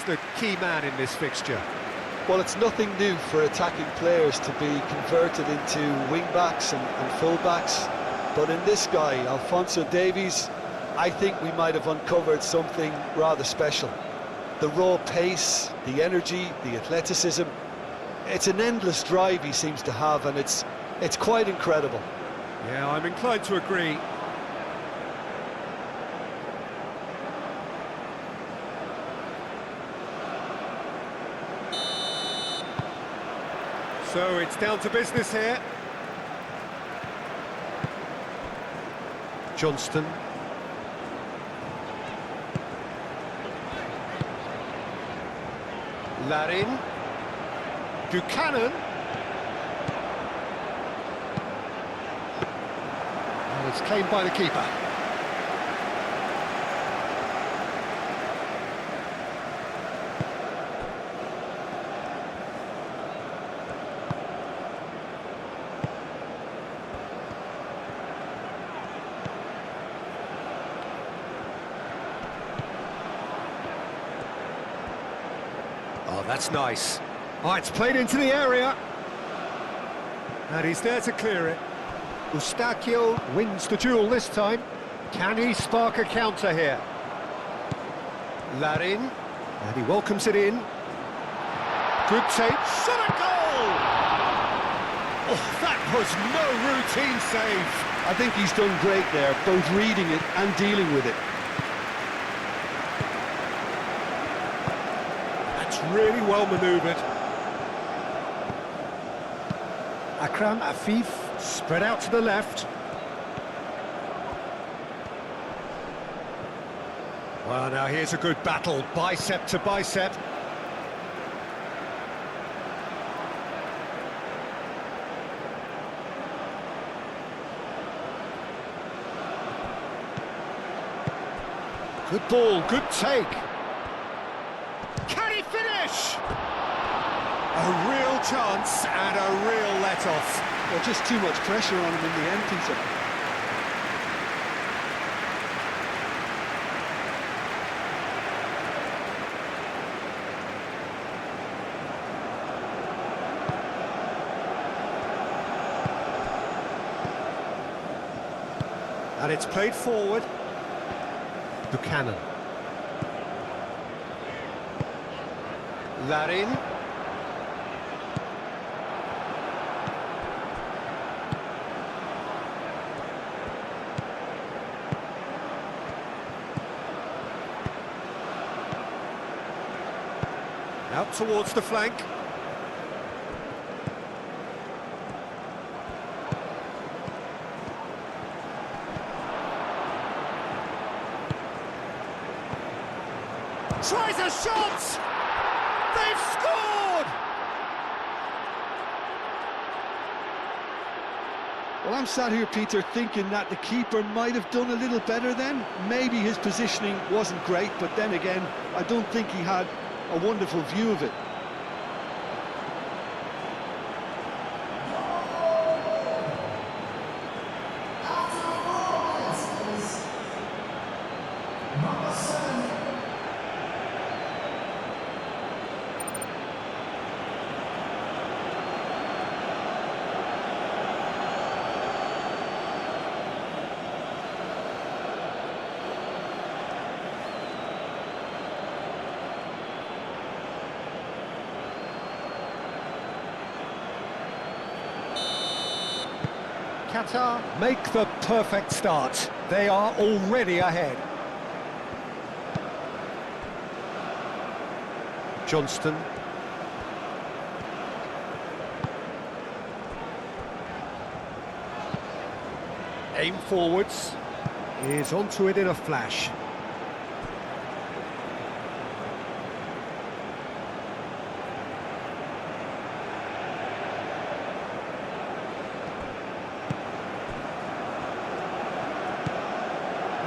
is the key man in this fixture? Well, it's nothing new for attacking players to be converted into wing-backs and full-backs, but in this guy, Alphonso Davies, I think we might have uncovered something rather special. The raw pace, the energy, the athleticism, it's an endless drive he seems to have, and it's quite incredible. Yeah, I'm inclined to agree. So it's down to business here. Johnston. Larin. Buchanan. And it's claimed by the keeper. Oh, that's nice. Oh, it's played into the area. And he's there to clear it. Eustachio wins the duel this time. Can he spark a counter here? Larin. And he welcomes it in. Good take. Shot a goal! Oh, that was no routine save. I think he's done great there, both reading it and dealing with it. That's really well manoeuvred. Akram Afif spread out to the left. Well, now here's a good battle, bicep to bicep. Good ball, good take. Can he finish? A real chance and a real let-off. Well, just too much pressure on him in the end, Peter. And it's played forward. Buchanan. Larin. Out towards the flank. Tries a shot! They've scored! Well, I'm sat here, Peter, thinking that the keeper might have done a little better then. Maybe his positioning wasn't great, but then again, I don't think he had a wonderful view of it. Qatar make the perfect start. They are already ahead. Johnston. Aim forwards. Is onto it in a flash.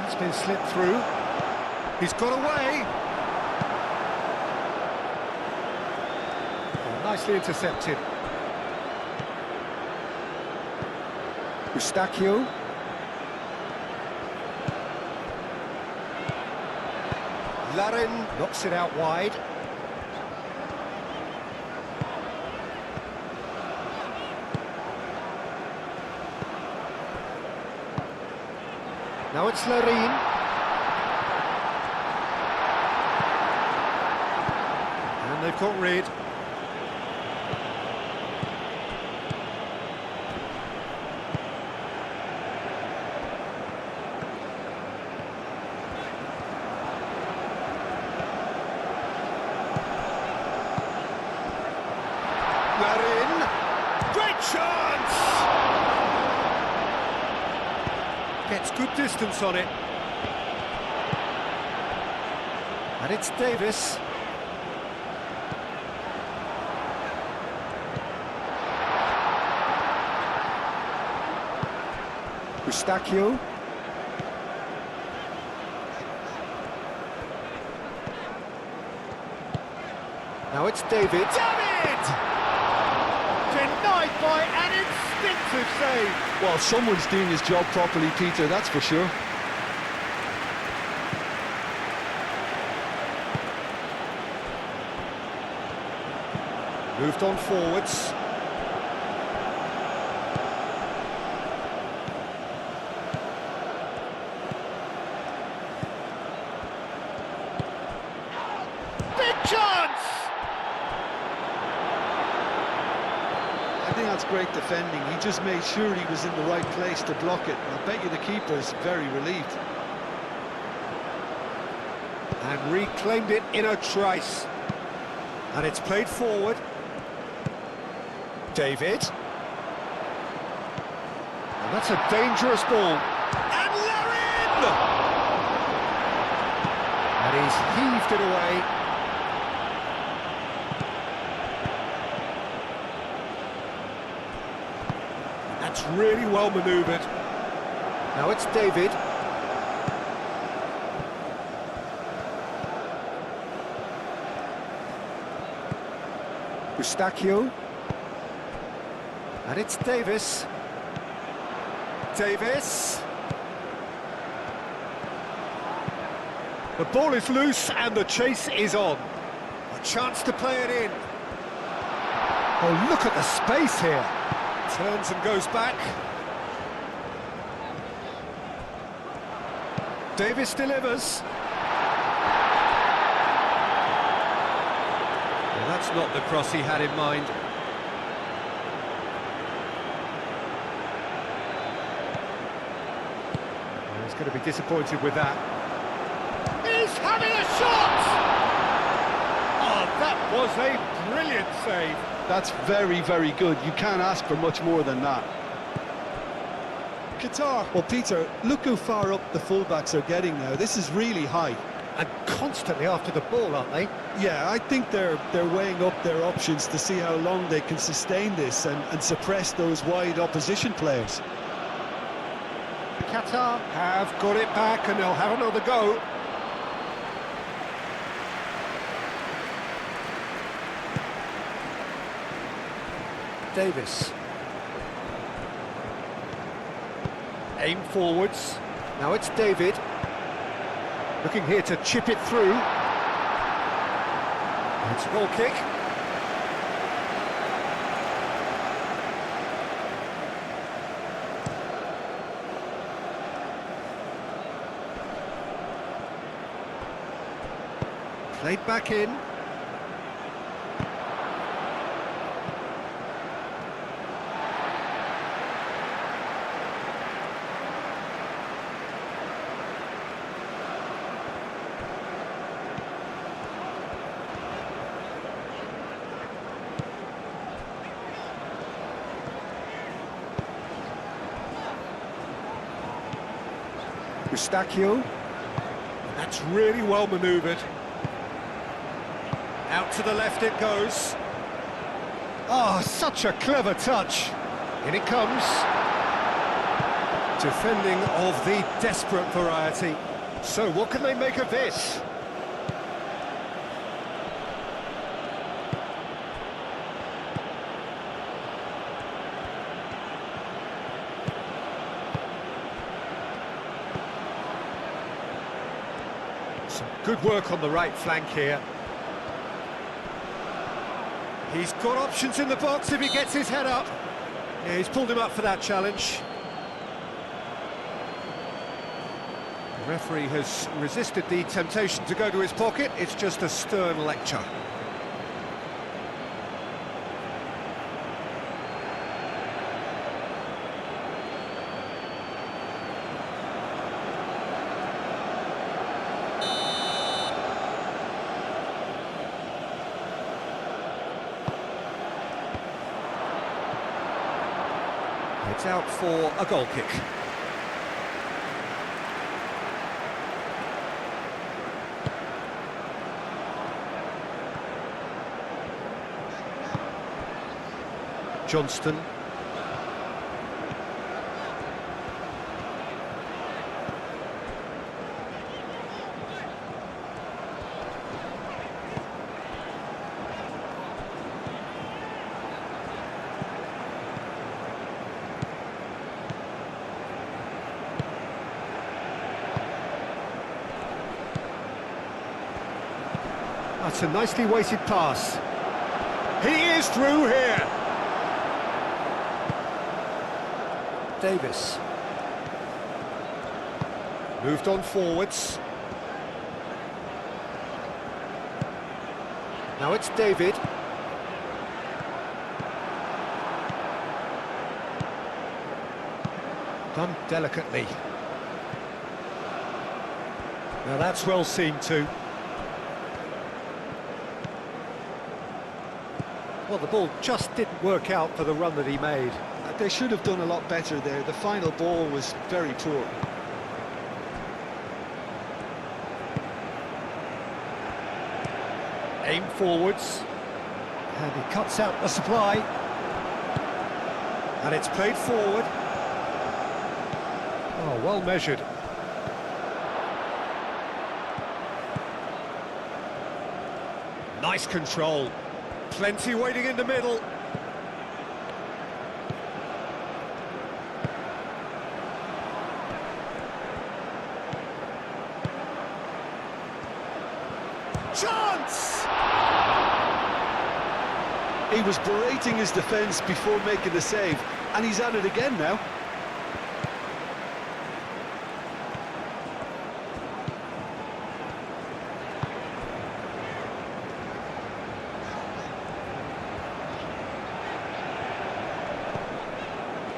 It's been slipped through. He's got away. Oh, nicely intercepted. Eustachio. Larin knocks it out wide. Now it's Larin. And they've got rid. Larin. Great chance! Gets good distance on it. And it's Davis. Eustachio. Now it's David. David! Denied by an instinctive save. Well, someone's doing his job properly, Peter, that's for sure. Moved on forwards. Big chance! I think that's great defending. He just made sure he was in the right place to block it. I bet you the keeper's very relieved. And reclaimed it in a trice. And it's played forward. David. And that's a dangerous ball. And Larin! And he's heaved it away. That's really well manoeuvred. Now it's David. Eustachio. And it's Davis. Davis. The ball is loose and the chase is on. A chance to play it in. Oh, look at the space here. Turns and goes back. Davis delivers. Well, that's not the cross he had in mind. He's going to be disappointed with that. He's having a shot! Oh, that was a brilliant save. That's very, very good. You can't ask for much more than that. QATAR. Well, Peter, look how far up the fullbacks are getting now. This is really high. And constantly after the ball, aren't they? Yeah, I think they're weighing up their options to see how long they can sustain this and suppress those wide opposition players. QATAR have got it back and they'll have another go. Davis. Aim forwards. Now it's David. Looking here to chip it through. It's a goal kick. Played back in. Eustachio. That's really well manoeuvred. Out to the left it goes. Oh, such a clever touch. In it comes. Defending of the desperate variety. So what can they make of this? Some good work on the right flank here. He's got options in the box if he gets his head up. Yeah, he's pulled him up for that challenge. The referee has resisted the temptation to go to his pocket. It's just a stern lecture. It's out for a goal kick. Johnston. That's a nicely weighted pass. He is through here. Davis. Moved on forwards. Now it's David. Done delicately. Now that's well seen too. Well, the ball just didn't work out for the run that he made. They should have done a lot better there. The final ball was very poor. Aim forwards. And he cuts out the supply. And it's played forward. Oh, well measured. Nice control. Plenty waiting in the middle. Chance! He was berating his defence before making the save, and he's at it again now.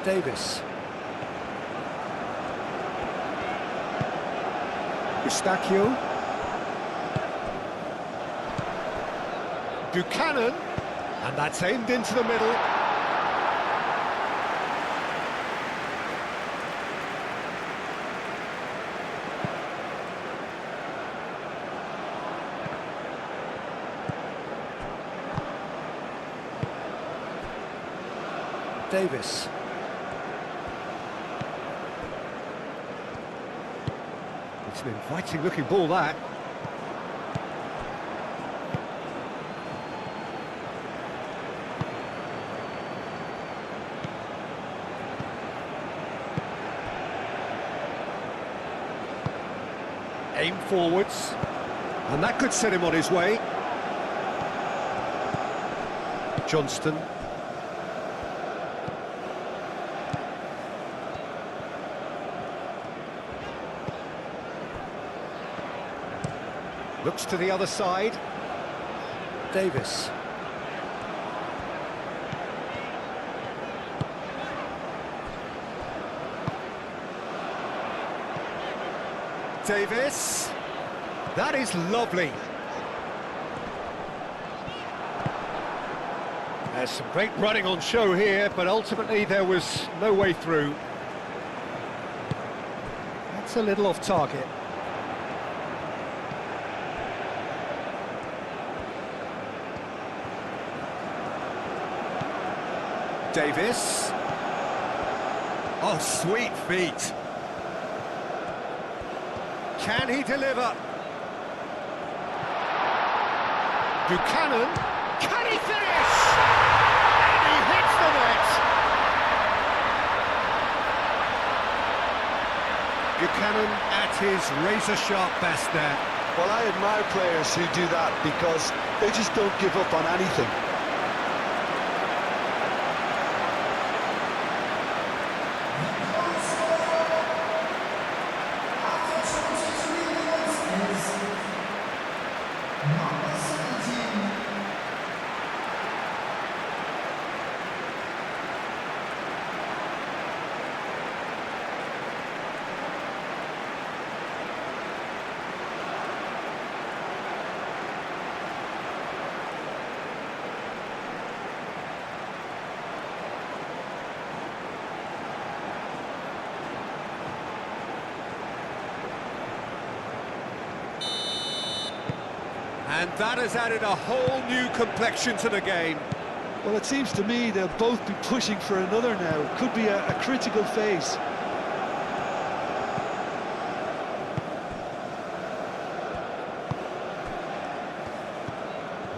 Davis. Eustachio. Buchanan, and that's aimed into the middle. Davis. It's an inviting looking ball, that. Aim forwards, and that could set him on his way. Johnston. Looks to the other side. Davis. Davis. That is lovely. There's some great running on show here, but ultimately there was no way through. That's a little off target. Davis. Oh, sweet feet. Can he deliver? Buchanan. Can he finish? And he hits the net. Buchanan at his razor-sharp best there. Well, I admire players who do that because they just don't give up on anything. That has added a whole new complexion to the game. Well, it seems to me they'll both be pushing for another now. Could be a critical phase.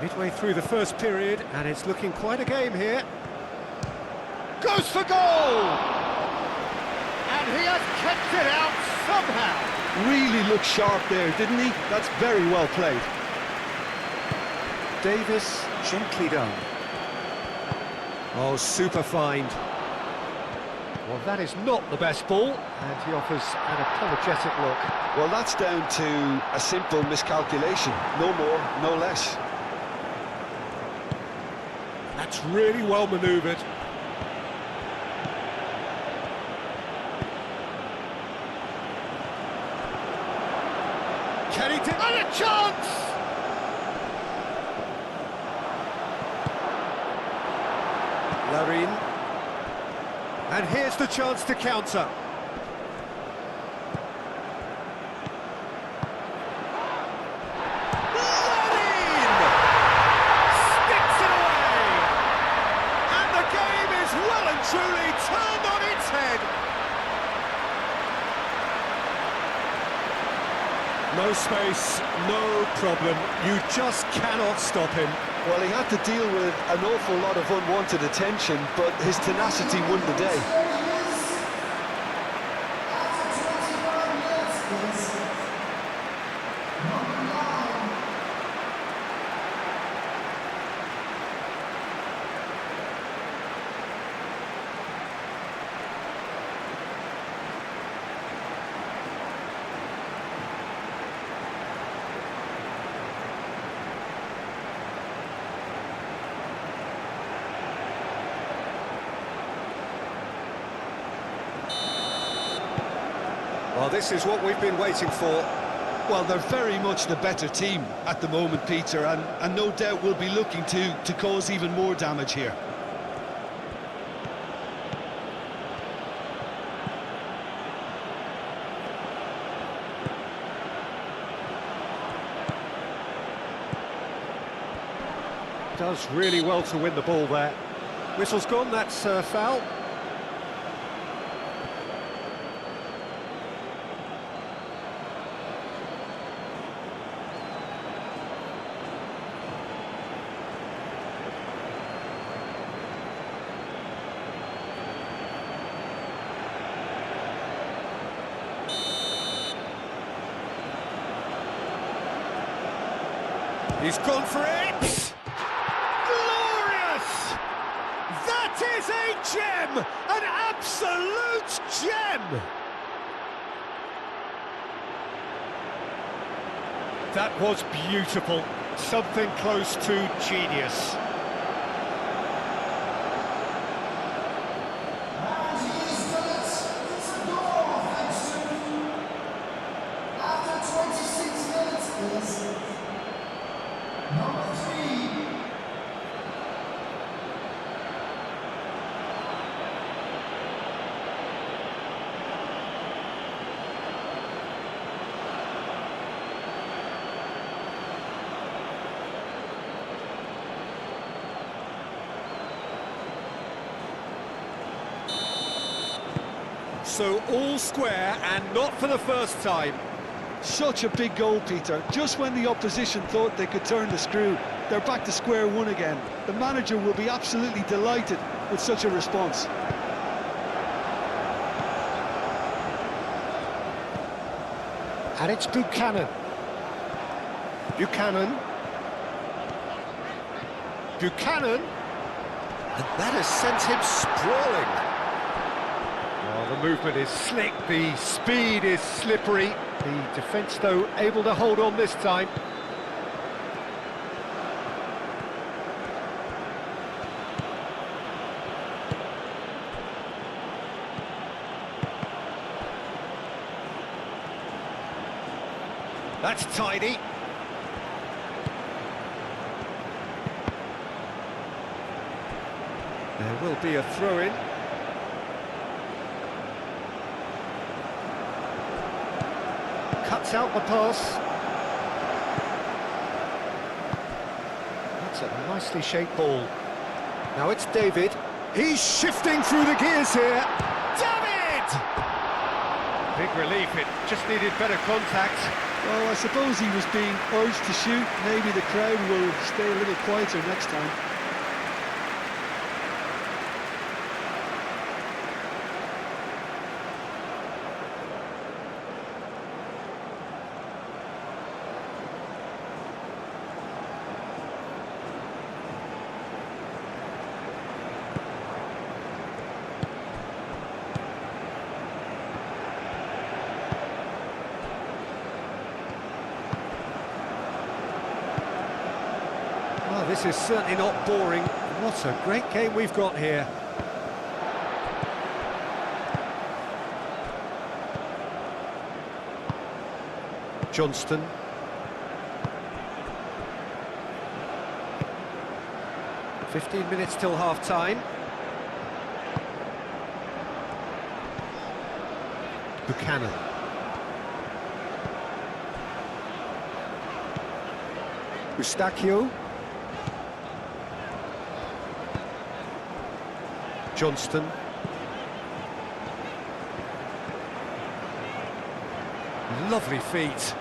Midway through the first period, and it's looking quite a game here. Goes for goal! And he has kept it out somehow. Really looked sharp there, didn't he? That's very well played. Davis gently done. Oh, super find. Well, that is not the best ball, and he offers an apologetic look. Well, that's down to a simple miscalculation. No more, no less. That's really well manoeuvred. Can he take a chance? Larin. And here's the chance to counter. Larin! Sticks it away! And the game is well and truly turned on its head. No space, no problem. You just cannot stop him. Well, he had to deal with an awful lot of unwanted attention, but his tenacity won the day. Well, this is what we've been waiting for. Well, they're very much the better team at the moment, Peter, and no doubt will be looking to cause even more damage here. Does really well to win the ball there. Whistle's gone, that's foul. He's gone for it! Glorious! That is a gem! An absolute gem! That was beautiful. Something close to genius. So all square, and not for the first time. Such a big goal, Peter. Just when the opposition thought they could turn the screw, they're back to square one again. The manager will be absolutely delighted with such a response. And it's Buchanan. Buchanan. Buchanan. And that has sent him sprawling. Well, the movement is slick, the speed is slippery. The defence, though, able to hold on this time. That's tidy. There will be a throw-in. Cuts out the pass. It's a nicely shaped ball. Now it's David. He's shifting through the gears here. David! Big relief, it just needed better contact. Well, I suppose he was being urged to shoot. Maybe the crowd will stay a little quieter next time. Well, this is certainly not boring. What a great game we've got here. Johnston. "15 minutes till half-time. Buchanan. Eustachio. Johnston. Lovely feet.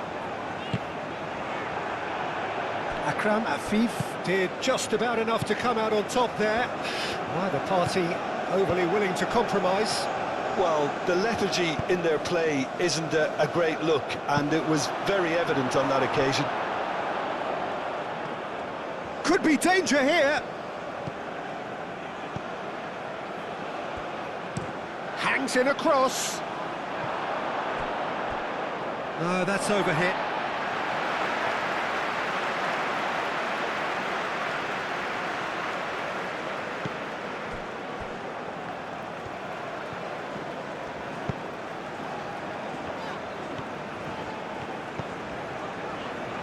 Akram Afif did just about enough to come out on top there. Neither party overly willing to compromise. Well, the lethargy in their play isn't a great look, and it was very evident on that occasion. Could be danger here. Hangs in a cross. No, that's overhit.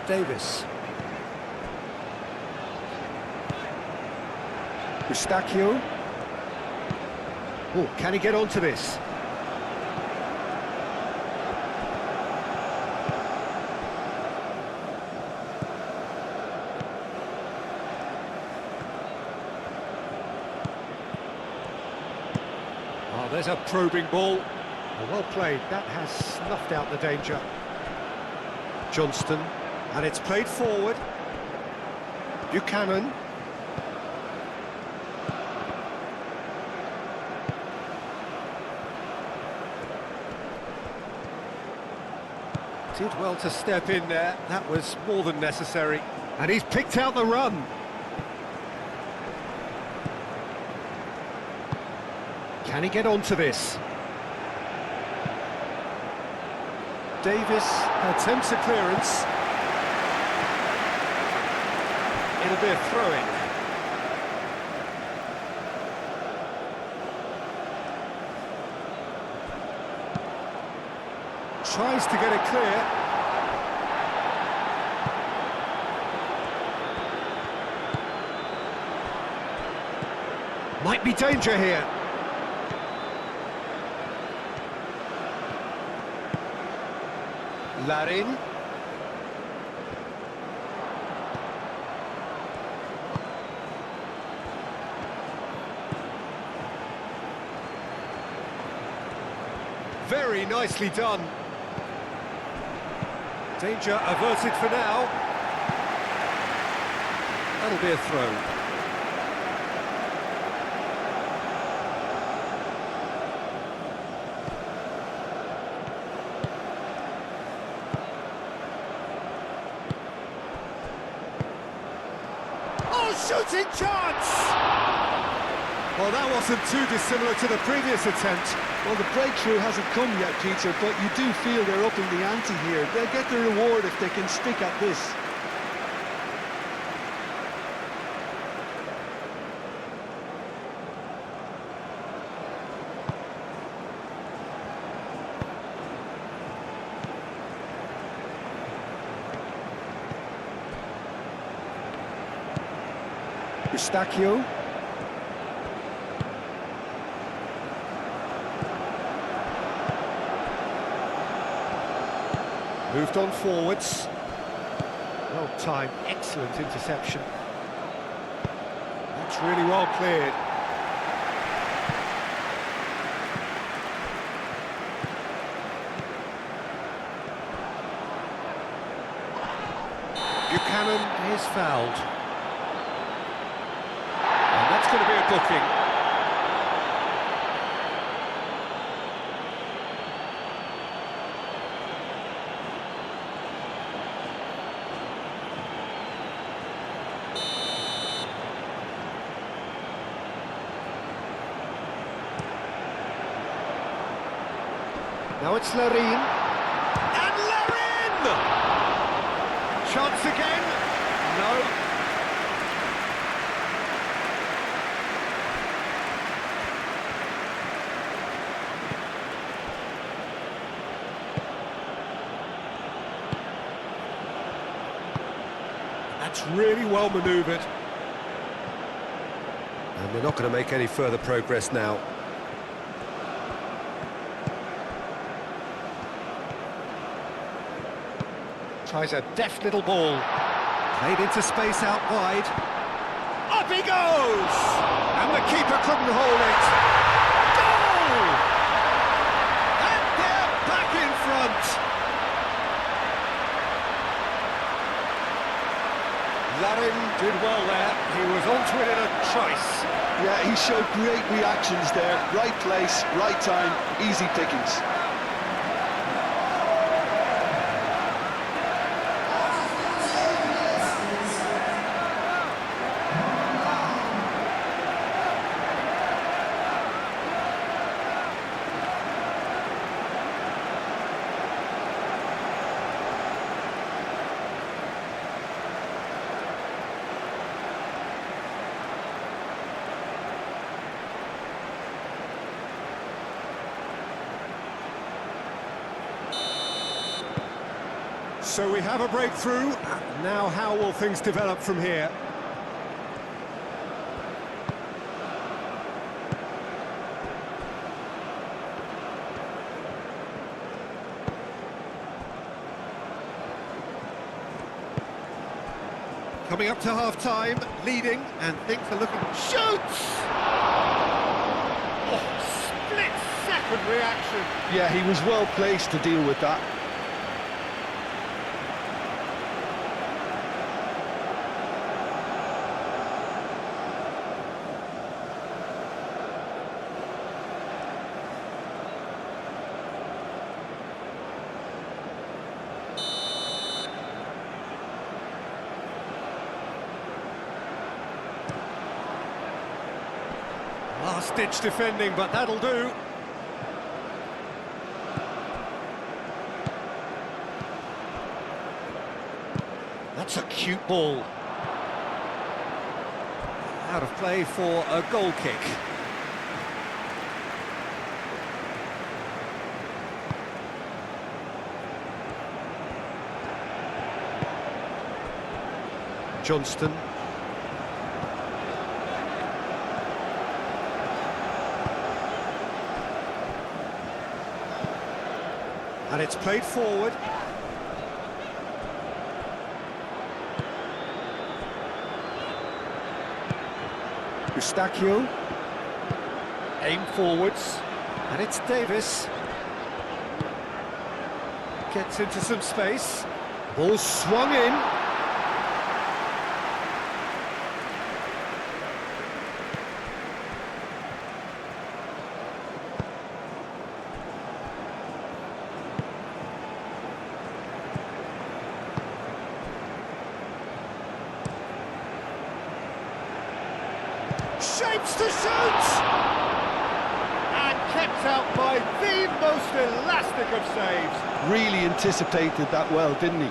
Davis. Eustachio. Oh, can he get onto this? Oh, there's a probing ball. Well played. That has snuffed out the danger. Johnston. And it's played forward. Buchanan. Did well to step in there. That was more than necessary. And he's picked out the run. Can he get onto this? Davis attempts a clearance. It'll be a throw-in. Tries to get it clear. Might be danger here. Larin. Very nicely done. Danger averted for now. That'll be a throw. Oh, shooting chance! Well, that wasn't too dissimilar to the previous attempt. Well, the breakthrough hasn't come yet, Peter, but you do feel they're upping the ante here. They'll get the reward if they can stick at this. Eustachio. Moved on forwards. Well timed, excellent interception. It's really well cleared. Buchanan is fouled. And that's going to be a booking. Now it's Larin. And Larin! Chance again. No. That's really well manoeuvred. And they're not going to make any further progress now. Tries a deft little ball. Played into space out wide. Up he goes! And the keeper couldn't hold it. Goal! And they're back in front. Larin did well there. He was onto it in a trice. Yeah, he showed great reactions there. Right place, right time, easy pickings. So we have a breakthrough. Now how will things develop from here? Coming up to half-time, leading, and things are looking... Shoots! Oh, split-second reaction. Yeah, he was well placed to deal with that. Last-ditch defending, but that'll do. That's a cute ball. Out of play for a goal kick. Johnston. And it's played forward. Eustachio. Aim forwards. And it's Davis. Gets into some space. Ball swung in. Shapes to shoot! And kept out by the most elastic of saves. Really anticipated that well, didn't he?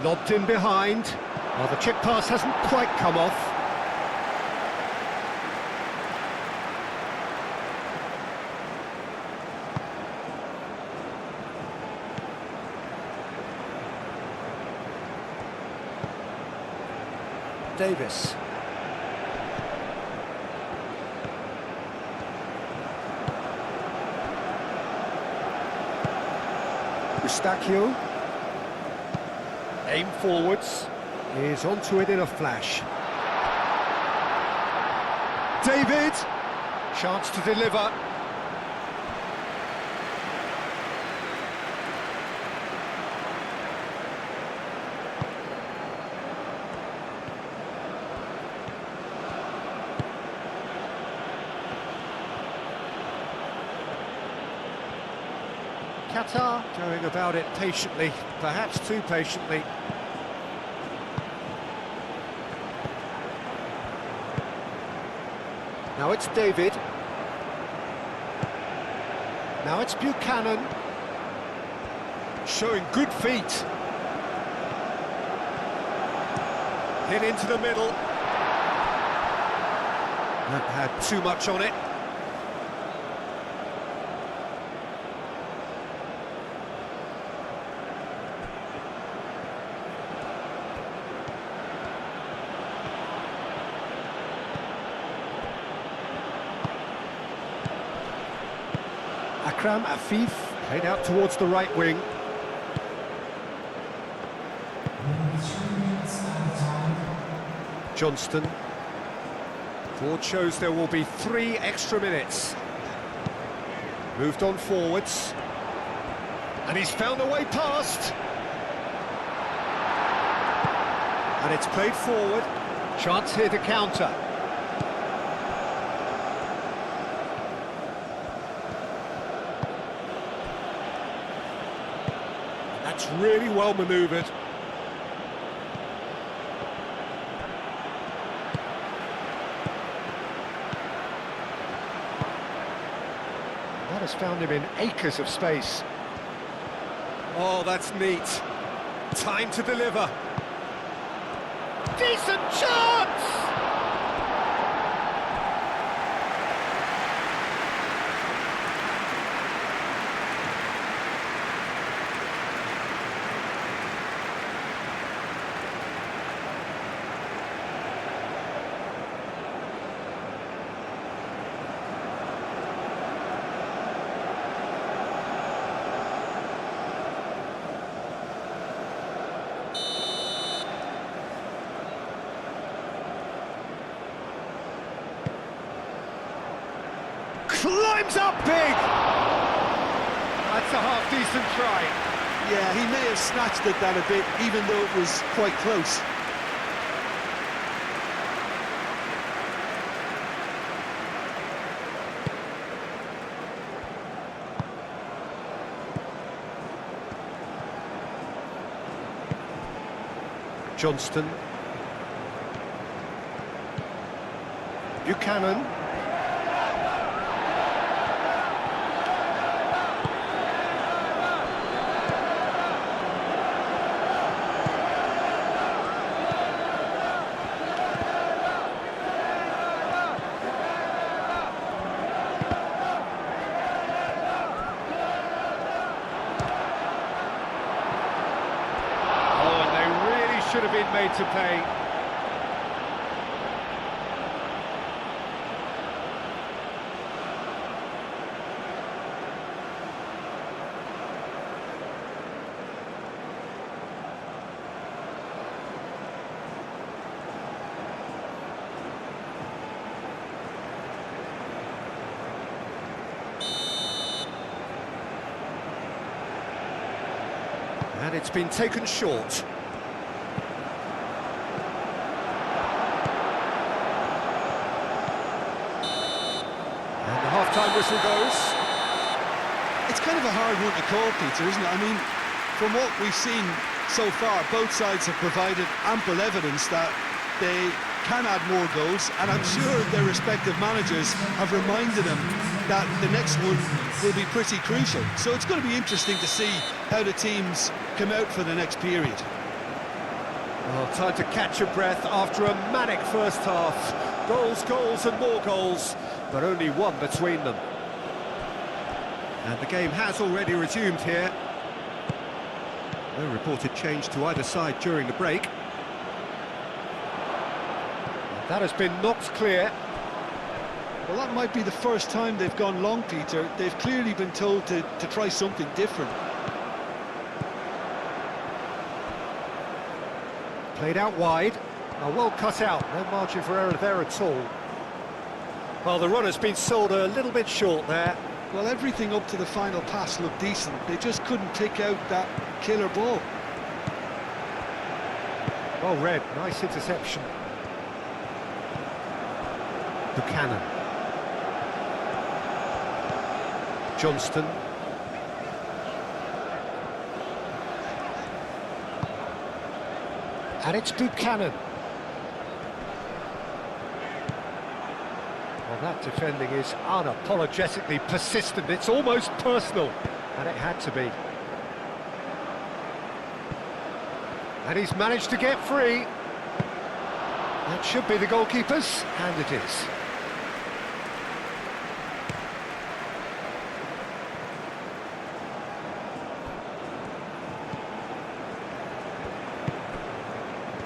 Lobbed in behind. Well, the chip pass hasn't quite come off. Davis. Eustachio. Aim forwards. Is onto it in a flash. David. Chance to deliver. QATAR going about it patiently, perhaps too patiently. Now it's David. Now it's Buchanan. Showing good feet. Hit into the middle. That had too much on it. Akram Afif played out towards the right wing. Johnston. Ford shows there will be 3 extra minutes. Moved on forwards. And he's found a way past. And it's played forward. Chance here to counter. That's really well manoeuvred. That has found him in acres of space. Oh, that's neat. Time to deliver. Decent chance! Climbs up big! That's a half-decent try. Yeah, he may have snatched at that a bit, even though it was quite close. Johnston. Buchanan. Should have been made to pay. And it's been taken short. Half-time whistle goes. It's kind of a hard one to call, Peter, isn't it? I mean, from what we've seen so far, both sides have provided ample evidence that they can add more goals, and I'm sure their respective managers have reminded them that the next one will be pretty crucial. So it's going to be interesting to see how the teams come out for the next period. Well, time to catch your breath after a manic first half. Goals, goals and more goals, but only one between them. And the game has already resumed here. No reported change to either side during the break. That has been knocked clear. Well, that might be the first time they've gone long, Peter. They've clearly been told to try something different. Played out wide. Oh, well cut out. No margin for error there at all. Well, the run has been sold a little bit short there. Well, everything up to the final pass looked decent. They just couldn't pick out that killer ball. Well read. Nice interception. Buchanan. Johnston. And it's Buchanan. Well, that defending is unapologetically persistent. It's almost personal, and it had to be. And he's managed to get free. That should be the goalkeeper's, and it is.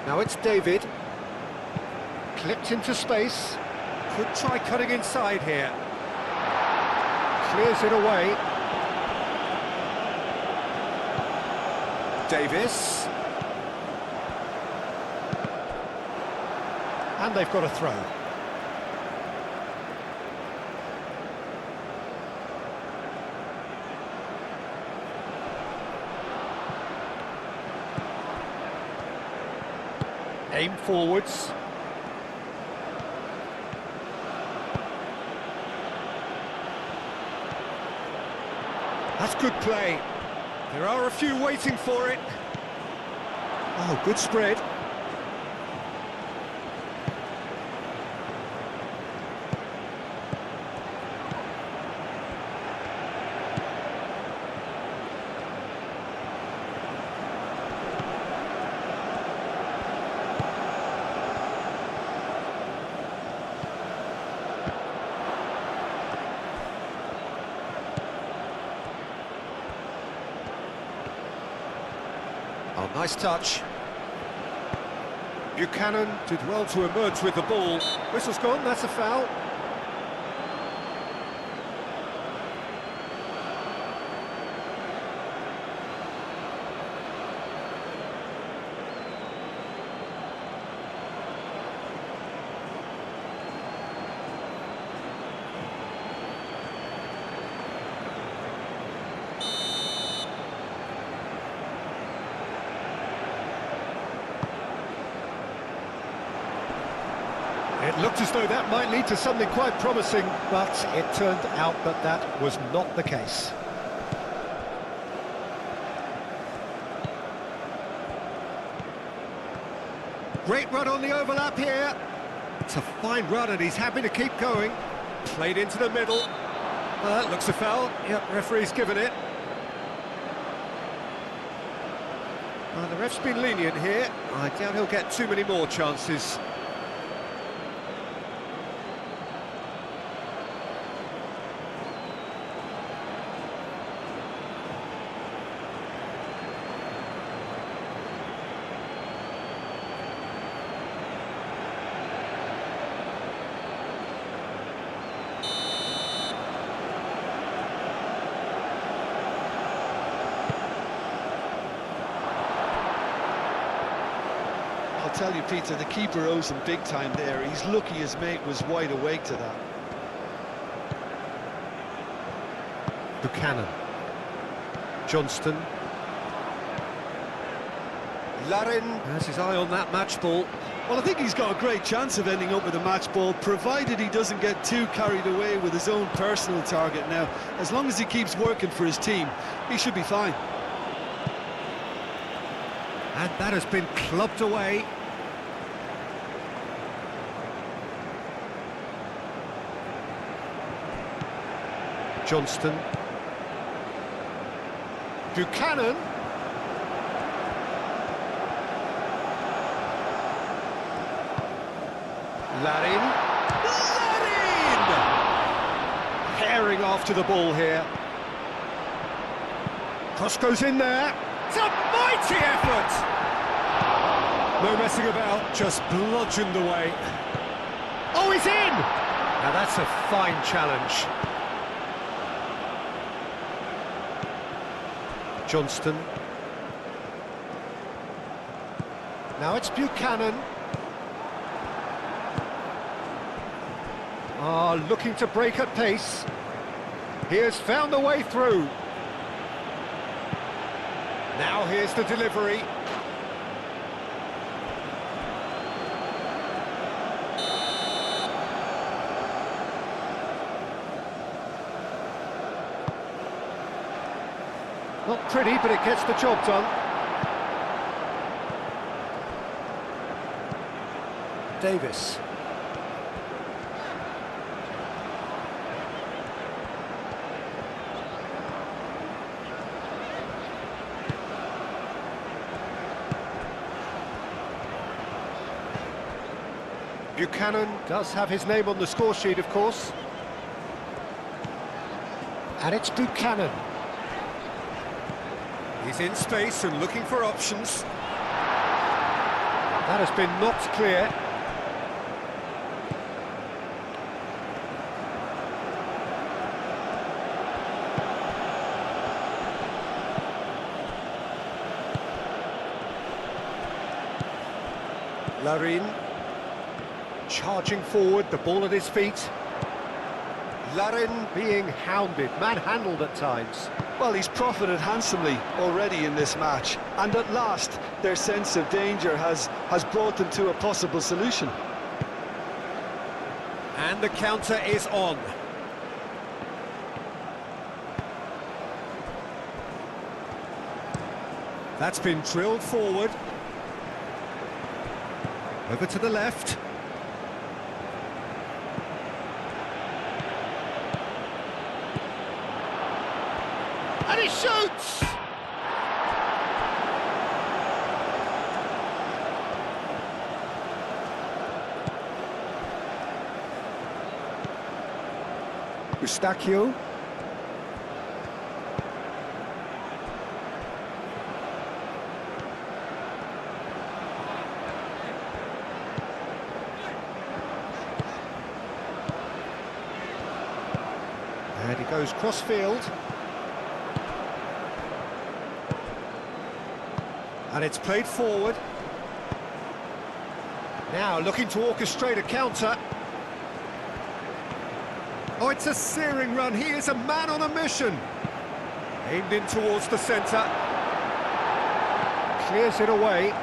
Now it's David. Clipped into space. Could try cutting inside here. Clears it away. Davis. And they've got a throw. Aim forwards. That's good play. There are a few waiting for it. Oh, good spread. Oh, nice touch. Buchanan did well to emerge with the ball. Whistle's gone, that's a foul. It looked as though that might lead to something quite promising, but it turned out that that was not the case. Great run on the overlap here. It's a fine run and he's happy to keep going. Played into the middle. Looks a foul. Yep, referee's given it. The ref's been lenient here. I doubt he'll get too many more chances. I'll tell you, Peter, the keeper owes him big time there. He's lucky his mate was wide awake to that. Buchanan. Johnston. Larin has his eye on that match ball. Well, I think he's got a great chance of ending up with a match ball, provided he doesn't get too carried away with his own personal target now. As long as he keeps working for his team, he should be fine. And that has been clubbed away. Johnston. Buchanan. Larin. Herring after the ball here. Cross goes in there. It's a mighty effort! No messing about, just bludgeoned away. Oh, he's in! Now that's a fine challenge. Johnston. Now it's Buchanan. Looking to break at pace. He has found a way through. Now here's the delivery. Not pretty, but it gets the job done. Davis. Buchanan does have his name on the score sheet, of course. And it's Buchanan. He's in space and looking for options. That has been knocked clear. Larin. Charging forward, the ball at his feet. Larin being hounded, manhandled at times. Well, he's profited handsomely already in this match, and at last their sense of danger has brought them to a possible solution. And the counter is on. That's been drilled forward. Over to the left. And he shoots! Eustachio. And he goes cross-field. And it's played forward. Now looking to orchestrate a counter. Oh, it's a searing run. He is a man on a mission. Aimed in towards the centre. Clears it away.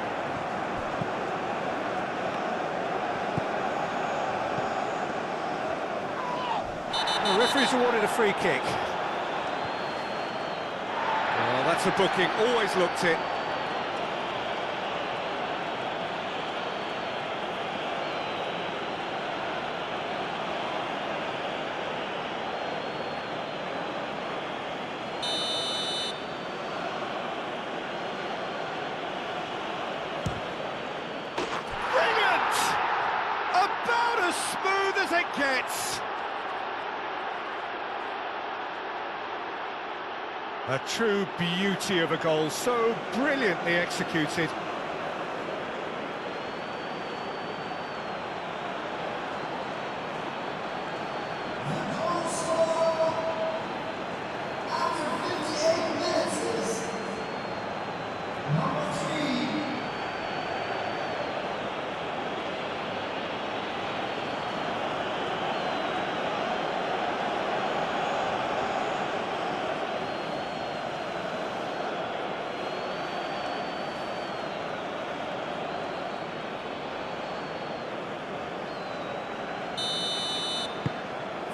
The referee's awarded a free kick. Oh, that's a booking. Always looked it. About as smooth as it gets. A true beauty of a goal, so brilliantly executed.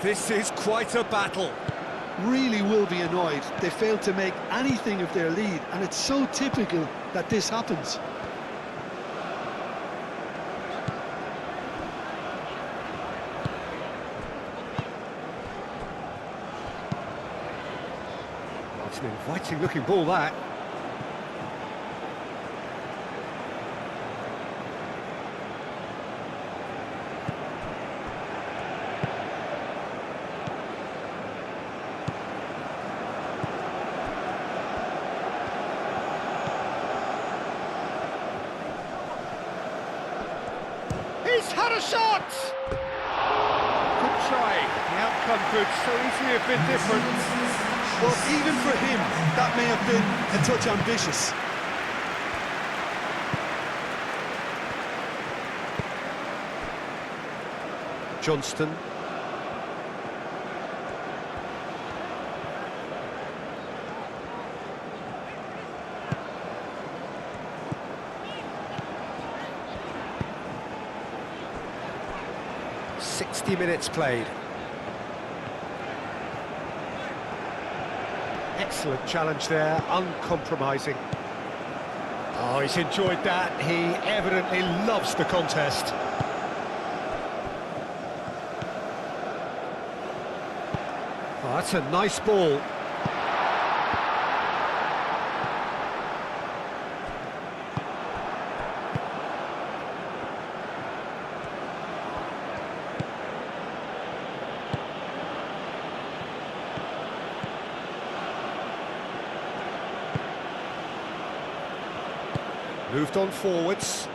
This is quite a battle. Really will be annoyed. They failed to make anything of their lead, and it's so typical that this happens. It's an inviting looking ball, that. He's had a shot! try. The outcome could so easily have been different. Well, even for him, that may have been a touch ambitious. Johnston. .60 minutes played. Excellent challenge there, uncompromising. Oh, he's enjoyed that. He evidently loves the contest. Oh, that's a nice ball. Moved on forwards.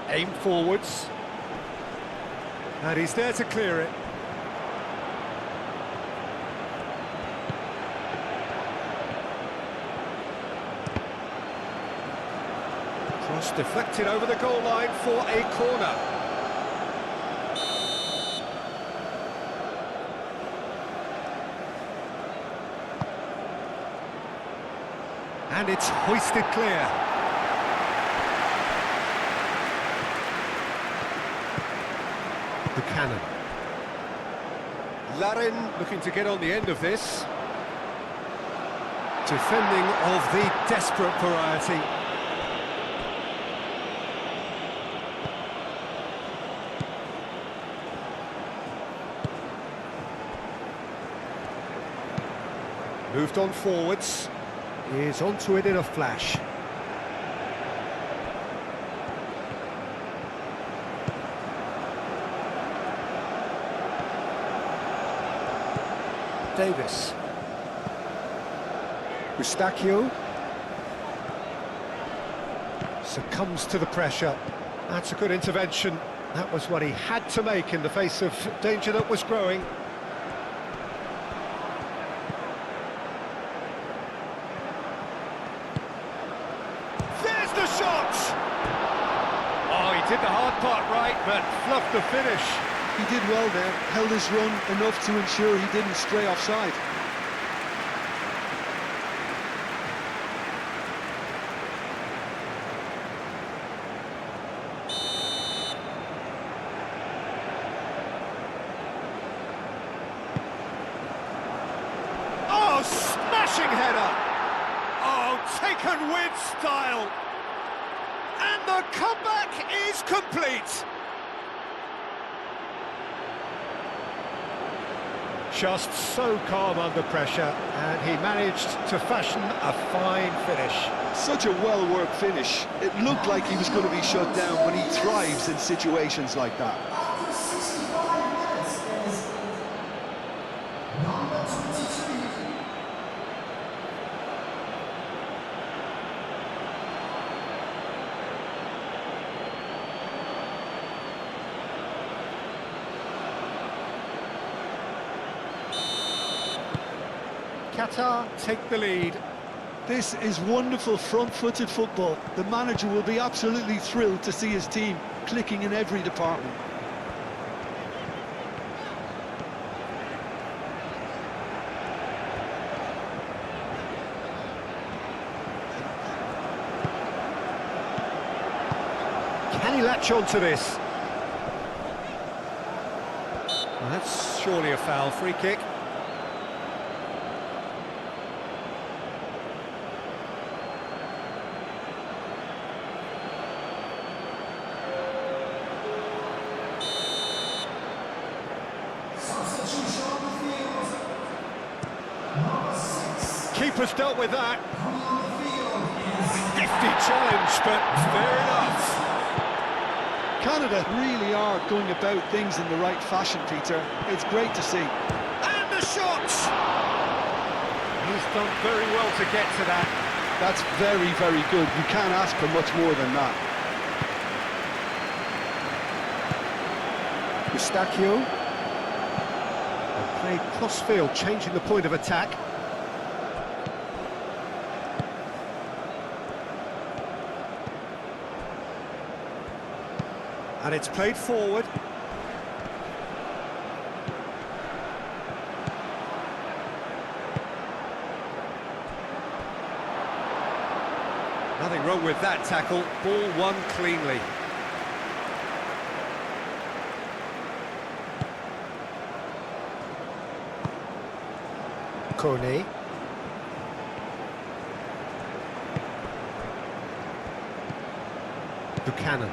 Aim forwards. And he's there to clear it. Cross deflected over the goal line for a corner. And it's hoisted clear. Buchanan. Larin looking to get on the end of this. Defending of the desperate variety. Moved on forwards. Is onto it in a flash. Davis. Eustachio. Succumbs to the pressure. That's a good intervention. That was what he had to make in the face of danger that was growing. The shot! Oh, he did the hard part right, but fluffed the finish. He did well there, held his run enough to ensure he didn't stray offside. Oh, smashing header! Oh, taken with style! And the comeback is complete. Just so calm under pressure, and he managed to fashion a fine finish. Such a well-worked finish. It looked like he was going to be shut down, but he thrives in situations like that. QATAR take the lead. This is wonderful front-footed football. The manager will be absolutely thrilled to see his team clicking in every department. Can he latch on to this? Well, that's surely a foul. Free kick. Keeper's dealt with that. Nifty challenge, but fair enough. Canada really are going about things in the right fashion, Peter. It's great to see. And the shot! He's done very well to get to that. That's very, very good. You can't ask for much more than that. Eustachio. And played cross-field, changing the point of attack. And it's played forward. Nothing wrong with that tackle. Ball won cleanly. Kone. Buchanan.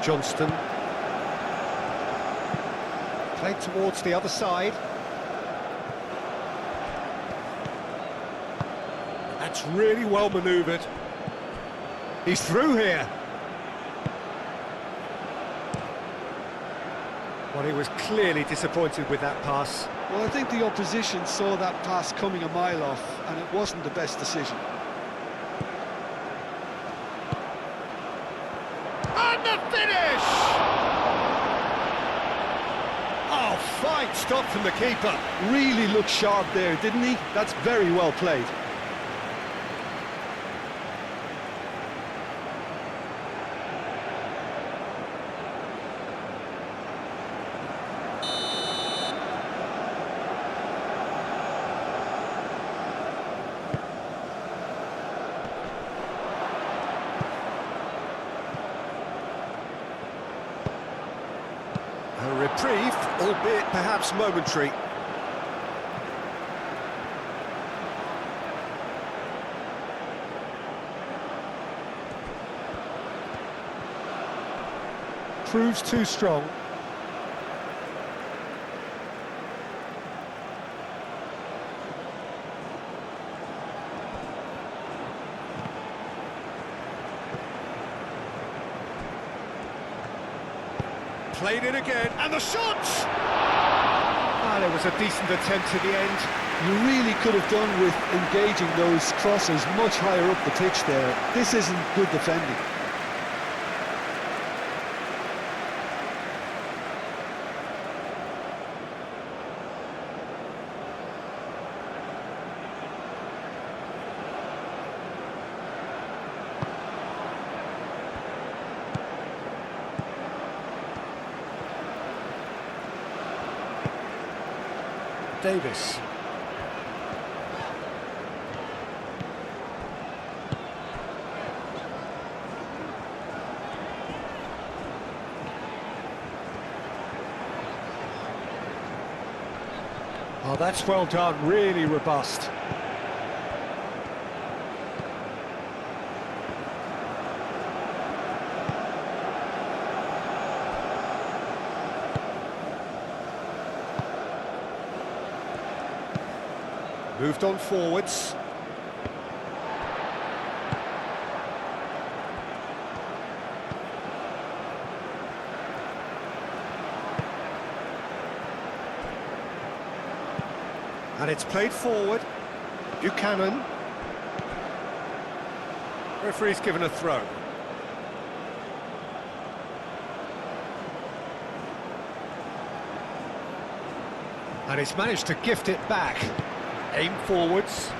Johnston. Played towards the other side. That's really well manoeuvred. He's through here. Well, he was clearly disappointed with that pass. Well, I think the opposition saw that pass coming a mile off, and it wasn't the best decision. And the finish! Oh, fine stop from the keeper. Really looked sharp there, didn't he? That's very well played. A reprieve, albeit perhaps momentary. Proves too strong. Played it again, and the shot! Ah, there was a decent attempt at the end. You really could have done with engaging those crosses much higher up the pitch there. This isn't good defending. Davis. Oh, that's well done, really robust. Moved on forwards. And it's played forward. Buchanan. Referee's given a throw. And he's managed to gift it back. Aim forwards.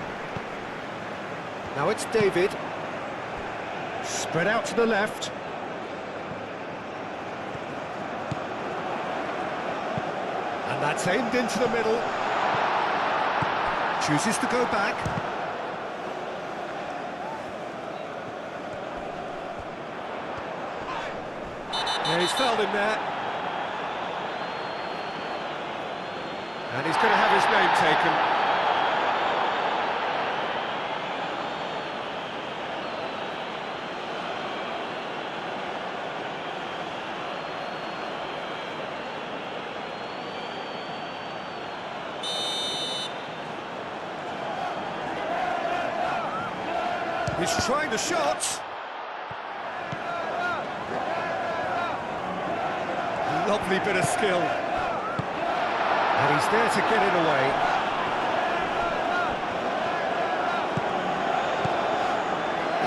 Now it's David. Spread out to the left. And that's aimed into the middle. Chooses to go back. Yeah, he's fouled him there. And he's going to have his name taken. He's trying the shot. Lovely bit of skill. And he's there to get it away.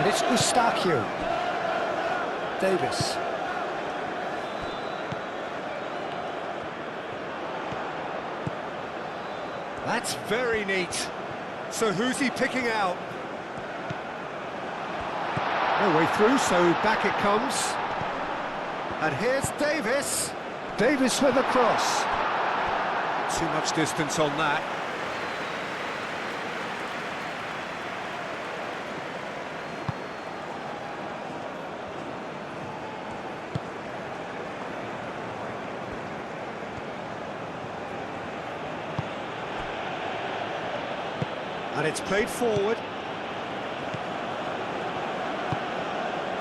And it's Eustachio. Davis. That's very neat. So who's he picking out? No way through, so back it comes. And here's Davis. Davis with a cross. Too much distance on that. And it's played forward.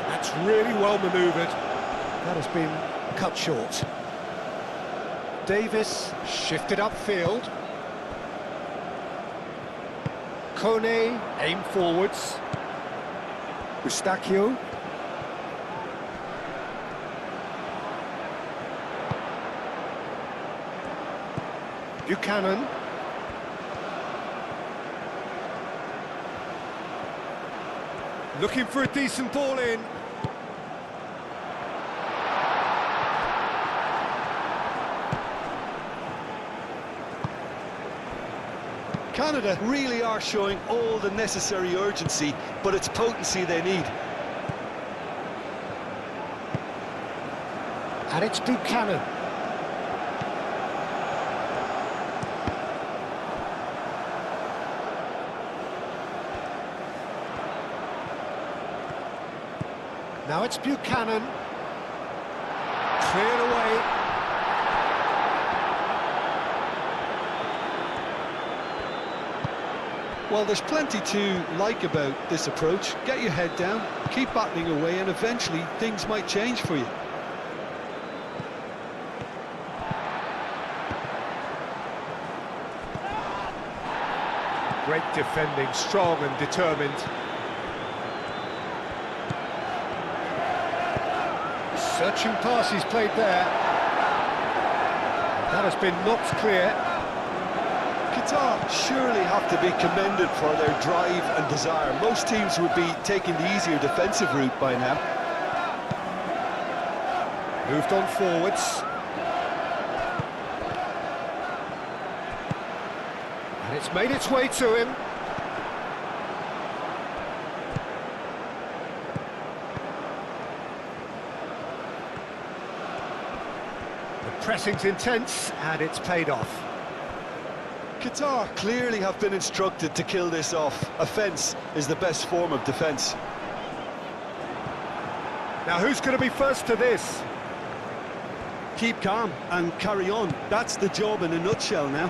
That's really well manoeuvred. That has been cut short. Davis shifted upfield. Kone aimed forwards. Eustachio. Buchanan. Looking for a decent ball in. Canada really are showing all the necessary urgency, but it's potency they need. And it's Buchanan. Now it's Buchanan. Cleared away. Well, there's plenty to like about this approach. Get your head down, keep battling away, and eventually things might change for you. Great defending, strong and determined. Searching pass he's played there. That has been knocked clear. Qatar surely have to be commended for their drive and desire. Most teams would be taking the easier defensive route by now. Moved on forwards. And it's made its way to him. The pressing's intense and it's paid off. Qatar clearly have been instructed to kill this off. Offence is the best form of defence. Now who's going to be first to this? Keep calm and carry on. That's the job in a nutshell now.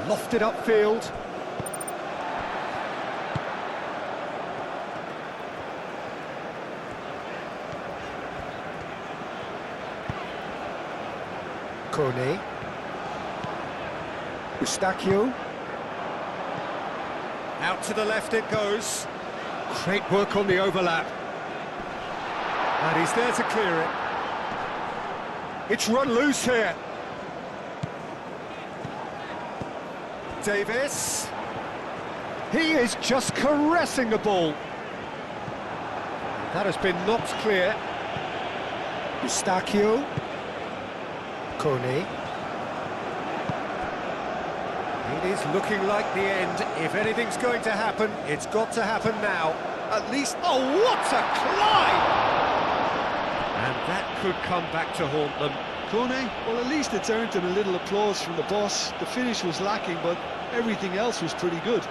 Lofted upfield. Kone. Eustachio. Out to the left it goes. Great work on the overlap. And he's there to clear it. It's run loose here. Davis. He is just caressing the ball. That has been knocked clear. Eustachio. Kone. It is looking like the end. If anything's going to happen, it's got to happen now. At least, oh, what a climb! And that could come back to haunt them. Kone, well, at least it's earned him a little applause from the boss. The finish was lacking, but everything else was pretty good.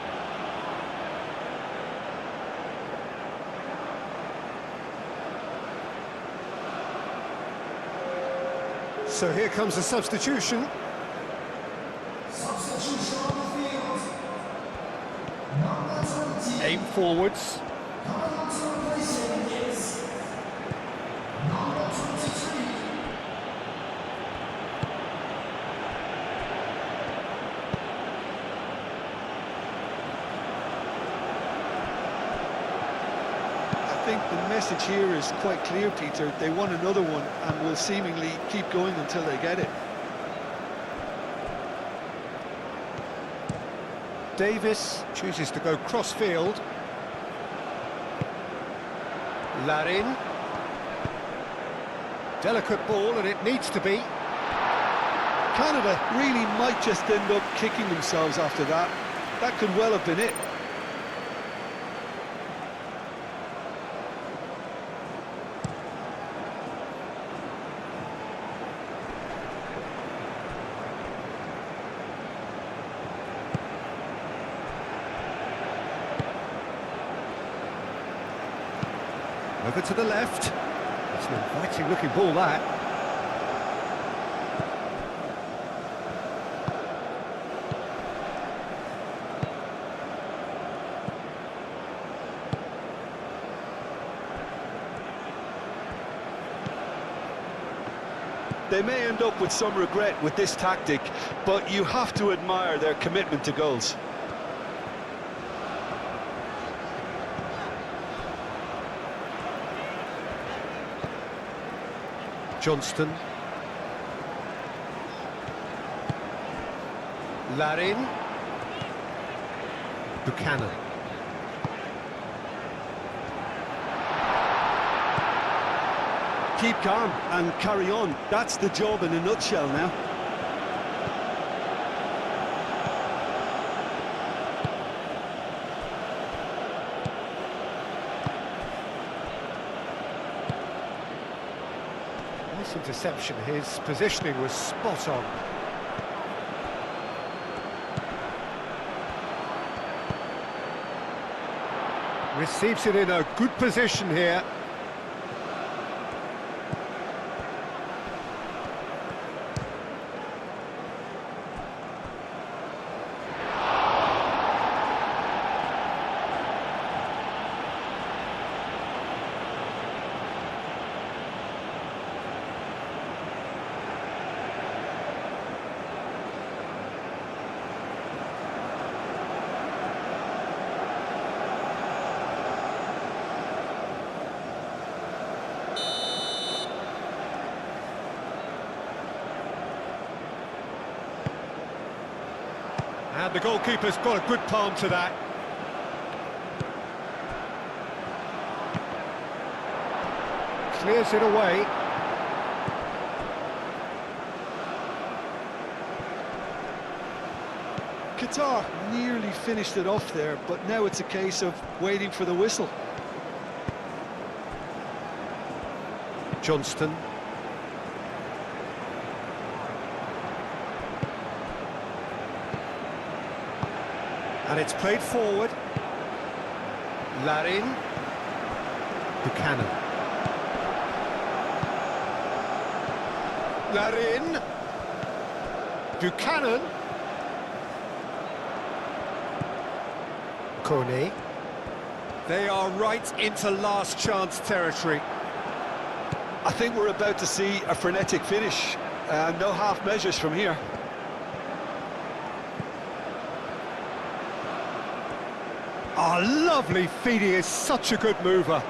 So here comes a substitution. Substitution on the field. Number 20. Aim forwards. Coming on to replace him is number 23. think the message here is quite clear, Peter. They want another one and will seemingly keep going until they get it. Davis chooses to go cross-field. Larin. Delicate ball, and it needs to be. Canada really might just end up kicking themselves after that. That could well have been it. Over to the left. It's an inviting looking ball, that. They may end up with some regret with this tactic, but you have to admire their commitment to goals. Johnston. Larin. Buchanan. Keep calm and carry on. That's the job in a nutshell now. Nice interception. His positioning was spot on. Receives it in a good position here. And the goalkeeper's got a good palm to that. Clears it away. Qatar nearly finished it off there, but now it's a case of waiting for the whistle. Johnston. And it's played forward. Larin. Buchanan. Larin. Buchanan. Kone. They are right into last chance territory. I think we're about to see a frenetic finish. No half measures from here. Oh, lovely feed. He is such a good mover.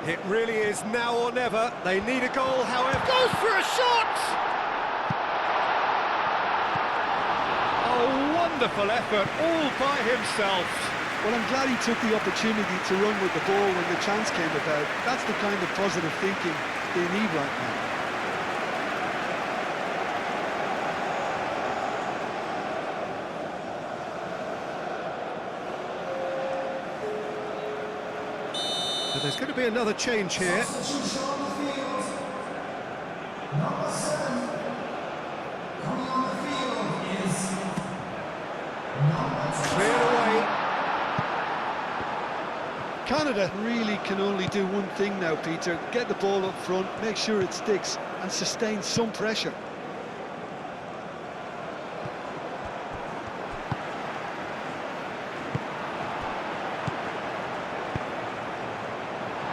It really is now or never. They need a goal, however. Goes for a shot! A wonderful effort, all by himself. Well, I'm glad he took the opportunity to run with the ball when the chance came about. That's the kind of positive thinking they need right now. But there's going to be another change here. Substitution on the field. Number 7. Coming on the field is number 12. Cleared away. Canada really can only do one thing now, Peter. Get the ball up front, make sure it sticks, and sustain some pressure.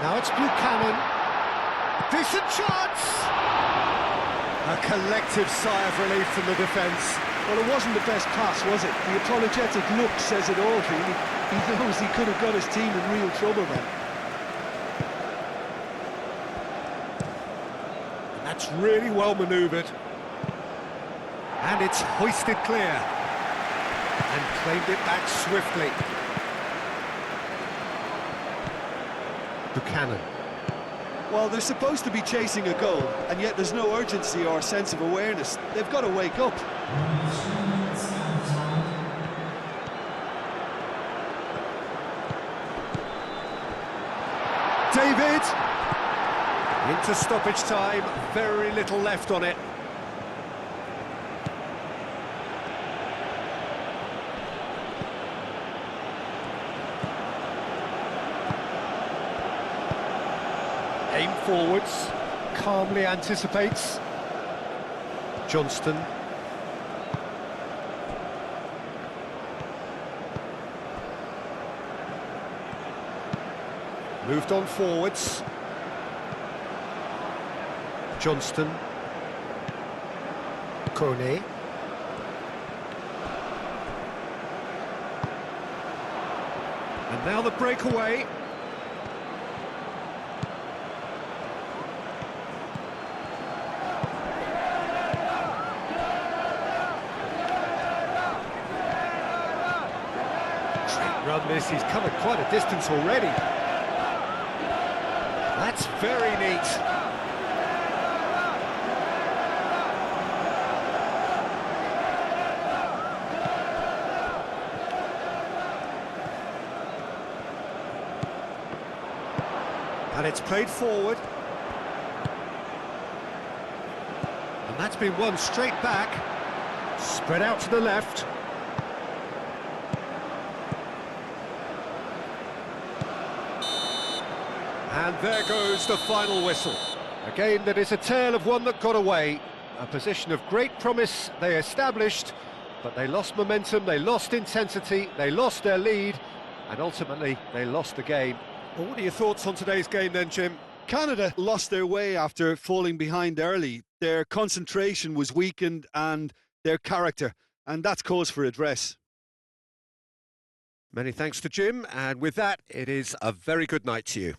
Now it's Buchanan. Decent chance! A collective sigh of relief from the defence. Well, it wasn't the best pass, was it? The apologetic look says it all, really. He knows he could have got his team in real trouble then. That's really well manoeuvred. And it's hoisted clear. And claimed it back swiftly. Buchanan. Well, they're supposed to be chasing a goal, and yet there's no urgency or sense of awareness. They've got to wake up. David! Into stoppage time, very little left on it. Aim forwards, calmly anticipates. Johnston. Moved on forwards. Johnston. Kone. And now the breakaway. Great run this, he's covered quite a distance already. That's very neat. And it's played forward. And that's been won straight back. Spread out to the left. And there goes the final whistle. A game that is a tale of one that got away. A position of great promise they established, but they lost momentum, they lost intensity, they lost their lead, and ultimately they lost the game. Well, what are your thoughts on today's game then, Jim? Canada lost their way after falling behind early. Their concentration was weakened and their character, and that's cause for address. Many thanks to Jim, and with that, it is a very good night to you.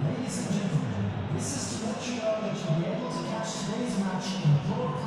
Ladies and gentlemen, this is to let you know that you'll be able to catch today's match in broadcast.